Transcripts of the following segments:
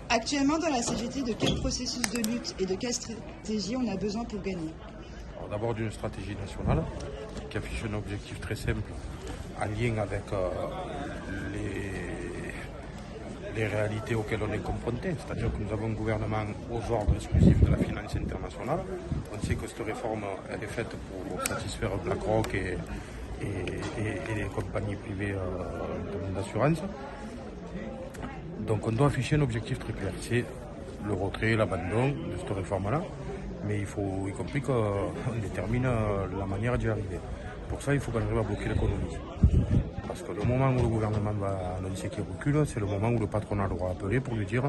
Actuellement, dans la CGT, de quel processus de lutte et de quelle stratégie on a besoin pour gagner? D'abord d'une stratégie nationale qui affiche un objectif très simple en lien avec les réalités auxquelles on est confronté. C'est-à-dire que nous avons un gouvernement aux ordres exclusifs de la finance internationale. On sait que cette réforme elle est faite pour satisfaire BlackRock et les compagnies privées d'assurance. Donc on doit afficher un objectif très clair, c'est le retrait, l'abandon de cette réforme-là, mais il faut y compris qu'on détermine la manière d'y arriver. Pour ça, il faut qu'on arrive à bloquer l'économie. Parce que le moment où le gouvernement va annoncer qu'il recule, c'est le moment où le patronat a le droit d'appeler pour lui dire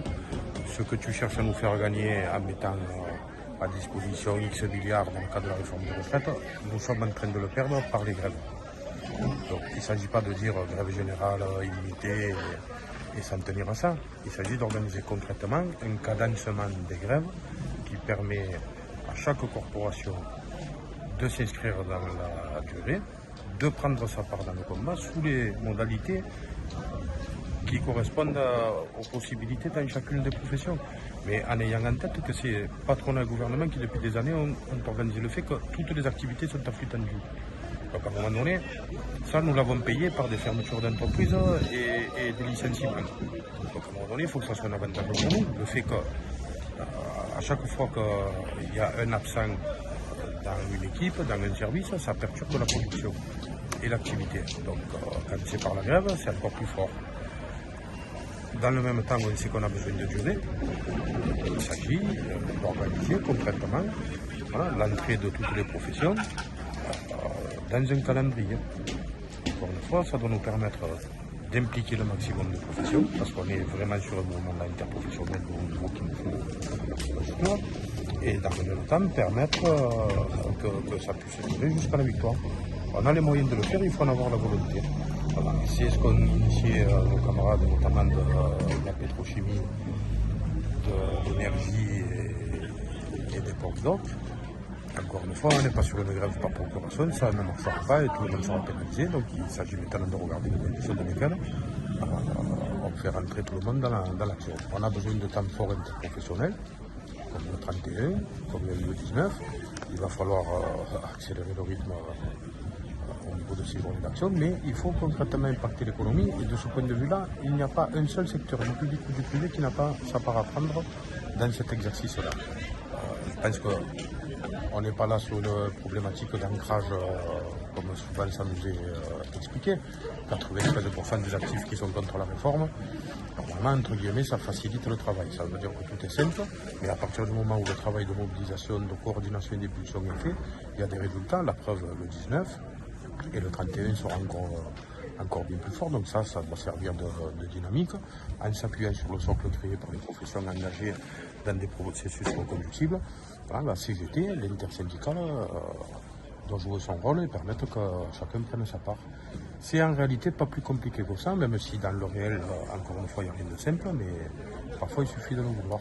ce que tu cherches à nous faire gagner en mettant à disposition X milliards dans le cadre de la réforme des retraites, nous sommes en train de le perdre par les grèves. Donc il ne s'agit pas de dire grève générale illimitée et s'en tenir à ça. Il s'agit d'organiser concrètement un cadencement des grèves qui permet à chaque corporation de s'inscrire dans la durée, de prendre sa part dans le combat sous les modalités qui correspondent aux possibilités dans chacune des professions. Mais en ayant en tête que c'est patronat et gouvernement qui depuis des années ont organisé le fait que toutes les activités sont à flux tendu. Donc à un moment donné, ça nous l'avons payé par des fermetures d'entreprises et des licenciements. Donc à un moment donné, il faut que ça soit un avantage pour nous. Le fait qu'à chaque fois qu'il y a un absent dans une équipe, dans un service, ça perturbe la production et l'activité. Donc quand c'est par la grève, c'est encore plus fort. Dans le même temps, on sait qu'on a besoin de durée. Il s'agit d'organiser concrètement l'entrée de toutes les professions dans un calendrier. Encore une fois, ça doit nous permettre d'impliquer le maximum de professions, parce qu'on est vraiment sur un mouvement interprofessionnel au niveau qu'il nous faut, et dans le même temps permettre que ça puisse durer jusqu'à la victoire. On a les moyens de le faire, il faut en avoir la volonté. Voilà. C'est ce qu'ont initié nos camarades, notamment de la pétrochimie, de l'énergie et des ports d'eau. Encore une fois, on n'est pas sur une grève par procuration, ça ne marchera pas et tout le monde sera pénalisé. Donc il s'agit maintenant de regarder les conditions dans lesquelles on fait rentrer tout le monde dans l'action. On a besoin de temps forts interprofessionnels, comme le 31, comme le 19. Il va falloir accélérer le rythme au niveau de ces journées d'action, mais il faut concrètement impacter l'économie. Et de ce point de vue-là, il n'y a pas un seul secteur, du public ou du privé, qui n'a pas sa part à prendre dans cet exercice-là. Je pense qu'on n'est pas là sur une problématique d'ancrage, comme souvent ça nous est expliqué. 93% des actifs qui sont contre la réforme, normalement, entre guillemets, ça facilite le travail. Ça veut dire que tout est simple, mais à partir du moment où le travail de mobilisation, de coordination et d'impulsion est fait, il y a des résultats. La preuve, le 19 et le 31 sera encore bien plus fort, donc ça doit servir de dynamique, en s'appuyant sur le socle créé par les professions engagées dans des processus reconductibles. Voilà, la CGT, l'intersyndicale, doit jouer son rôle et permettre que chacun prenne sa part. C'est en réalité pas plus compliqué que ça, même si dans le réel, encore une fois, il n'y a rien de simple, mais parfois il suffit de le vouloir.